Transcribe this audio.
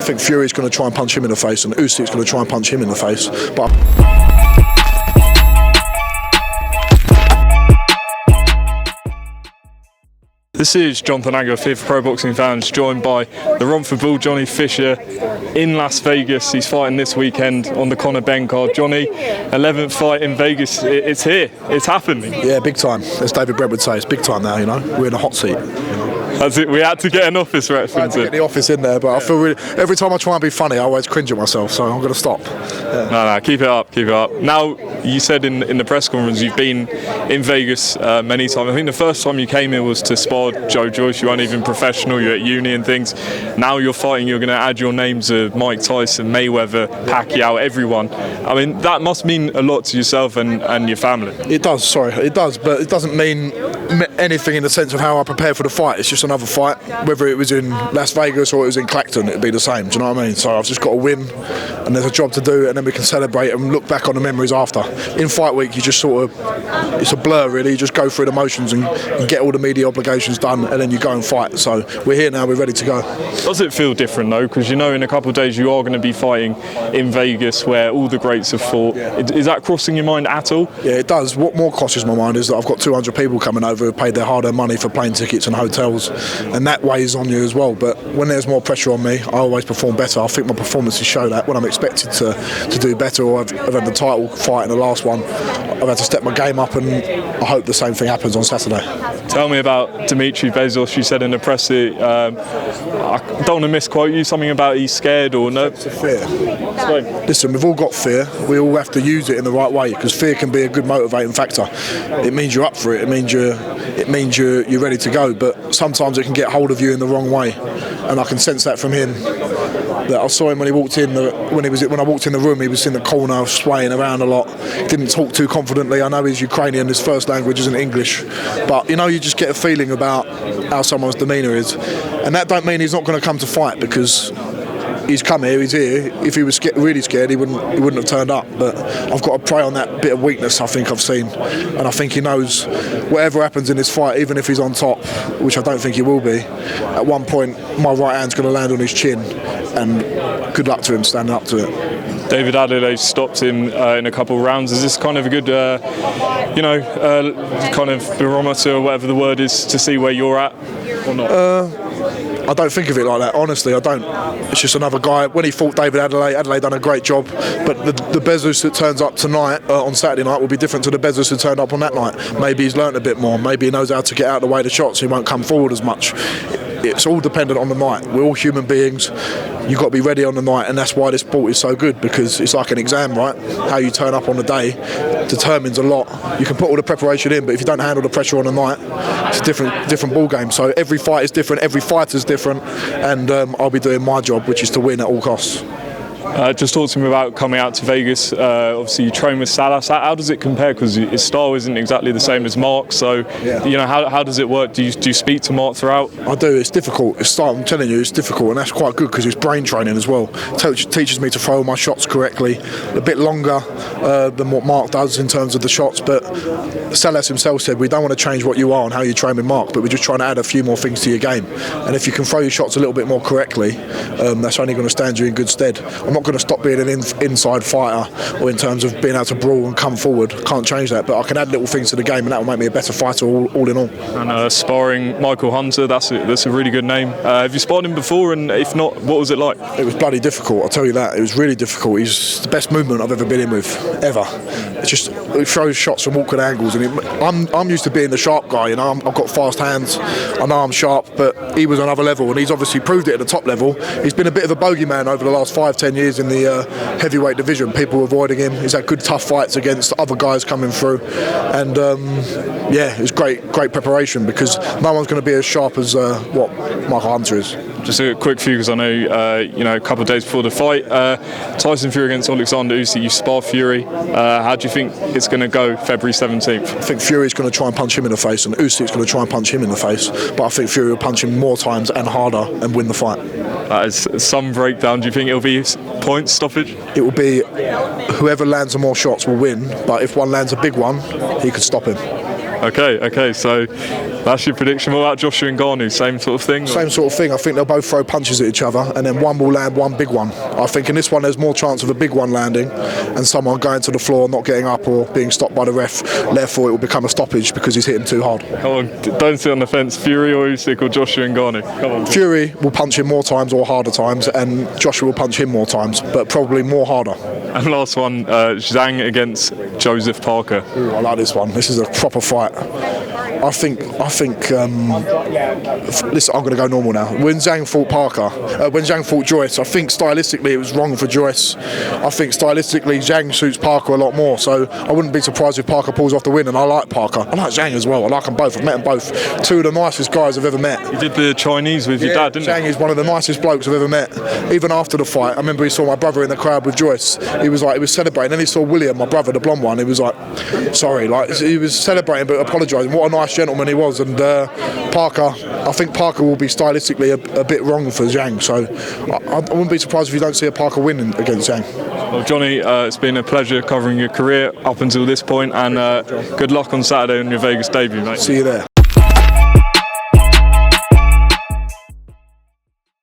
think Fury's going to try and punch him in the face, and Usyk's going to try and punch him in the face. But this is Jonathan Aguilar, here for Pro Boxing Fans, joined by the Romford Bull, Johnny Fisher, in Las Vegas. He's fighting this weekend on the Conor Benn card. Johnny, 11th fight in Vegas. It's here. It's happening. Yeah, big time. As David Brett would say, it's big time now, you know. We're in a hot seat. That's it. We had to get an office reference. I had to get the office in there, but I feel really, every time I try and be funny, I always cringe at myself, so I'm going to stop. Yeah. No, keep it up, keep it up. Now, you said in the press conference you've been in Vegas many times. I think the first time you came here was to spar Joe Joyce. You weren't even professional, you're at uni and things. Now you're fighting, you're going to add your names of Mike Tyson, Mayweather, Pacquiao, everyone. I mean, that must mean a lot to yourself and your family. It does, it does, but it doesn't mean anything in the sense of how I prepare for the fight. It's just another fight. Whether it was in Las Vegas or it was in Clacton, it'd be the same. Do you know what I mean? So I've just got to win, and there's a job to do, and then we can celebrate and look back on the memories after. In fight week, you just sort of, it's a blur really. You just go through the motions and get all the media obligations done, and then you go and fight. So we're here now, we're ready to go. Does it feel different though? Because you know in a couple of days you are going to be fighting in Vegas where all the greats have fought. Is that crossing your mind at all? Yeah, it does. What more crosses my mind is that I've got 200 people coming over who paid their hard-earned money for plane tickets and hotels, and that weighs on you as well. But when there's more pressure on me, I always perform better. I think my performances show that. When I'm expected to do better, or I've had the title fight in the last one, I've had to step my game up, and I hope the same thing happens on Saturday. Tell me about Dimitri Bezos. You said in the press that, I don't want to misquote you, something about he's scared or no? It's a fear. Listen, we've all got fear. We all have to use it in the right way, because fear can be a good motivating factor. It means you're up for it. It means you're ready to go. But sometimes it can get hold of you in the wrong way, and I can sense that from him. That I saw him when he walked in. When I walked in the room, he was in the corner, swaying around a lot. Didn't talk too confidently. I know he's Ukrainian. His first language isn't English, but you know, you just get a feeling about how someone's demeanour is, and that don't mean he's not going to come to fight, because he's come here, he's here. If he was really scared, he wouldn't have turned up. But I've got to prey on that bit of weakness I think I've seen, and I think he knows whatever happens in this fight, even if he's on top, which I don't think he will be, at one point my right hand's going to land on his chin, and good luck to him standing up to it. David Adelaide stopped him in a couple of rounds. Is this kind of a good, kind of barometer or whatever the word is to see where you're at, or not? I don't think of it like that, honestly, I don't. It's just another guy. When he fought David Adelaide done a great job, but the Bezos that turns up tonight, on Saturday night, will be different to the Bezos who turned up on that night. Maybe he's learnt a bit more, maybe he knows how to get out of the way of the shots, he won't come forward as much. It's all dependent on the night. We're all human beings. You've got to be ready on the night, and that's why this sport is so good, because it's like an exam, right? How you turn up on the day determines a lot. You can put all the preparation in, but if you don't handle the pressure on the night, it's a different ball game. So every fight is different, every fighter's different, and I'll be doing my job, which is to win at all costs. Just talk to me about coming out to Vegas. Obviously, you train with Salas. How does it compare? Because his style isn't exactly the same as Mark. So, you know, how does it work? Do you speak to Mark throughout? I do. It's difficult. I'm telling you, it's difficult, and that's quite good because it's brain training as well. Teaches me to throw my shots correctly. A bit longer than what Mark does in terms of the shots, but Salas himself said we don't want to change what you are and how you train with Mark, but we're just trying to add a few more things to your game. And if you can throw your shots a little bit more correctly, that's only going to stand you in good stead. I'm not going to stop being an inside fighter, or in terms of being able to brawl and come forward. Can't change that, but I can add little things to the game, and that will make me a better fighter all in all. And sparring Michael Hunter, that's a really good name. Have you sparred him before, and if not, what was it like? It was bloody difficult, I'll tell you that. It was really difficult. He's the best movement I've ever been in with, ever. It's just, he throws shots from awkward angles, and I'm used to being the sharp guy, you know. I've got fast hands, I know I'm sharp, but he was another level, and he's obviously proved it at the top level. He's been a bit of a bogeyman over the last 5-10 years in the heavyweight division. People avoiding him. He's had good tough fights against other guys coming through, and it was great preparation, because no one's going to be as sharp as what Michael Hunter is. Just a quick few, because I know a couple of days before the fight, Tyson Fury against Oleksandr Usyk, you spar Fury. How do you think it's going to go February 17th? I think Fury's going to try and punch him in the face, and Usyk's going to try and punch him in the face, but I think Fury will punch him more times and harder and win the fight. That is some breakdown. Do you think it'll be points, stoppage? It will be whoever lands the more shots will win, but if one lands a big one, he could stop him. Okay, so That's your prediction. What about Joshua and Ngannou? Same sort of thing? Same sort of thing. I think they'll both throw punches at each other, and then one will land one big one. I think in this one there's more chance of a big one landing and someone going to the floor, not getting up, or being stopped by the ref. Therefore, it will become a stoppage because he's hit him too hard. Come on, don't sit on the fence. Fury or Usyk or Joshua and Ngannou? Come on. Fury will punch him more times or harder times, and Joshua will punch him more times, but probably more harder. And last one, Zhang against Joseph Parker. Ooh, I like this one. This is a proper fight. I think. Listen, I'm going to go normal now. When Zhang fought Joyce, I think stylistically it was wrong for Joyce. I think stylistically Zhang suits Parker a lot more. So I wouldn't be surprised if Parker pulls off the win. And I like Parker. I like Zhang as well. I like them both. I've met them both. Two of the nicest guys I've ever met. You did the Chinese with your dad, didn't you? Zhang is one of the nicest blokes I've ever met. Even after the fight, I remember he saw my brother in the crowd with Joyce. He was celebrating. Then he saw William, my brother, the blonde one. He was like, sorry, like he was celebrating but apologising. What a nice gentleman he was. And Parker, I think Parker will be stylistically a bit wrong for Zhang. So I wouldn't be surprised if you don't see a Parker win against Zhang. Well, Johnny, it's been a pleasure covering your career up until this point, and good luck on Saturday on your Vegas debut, mate. See you there.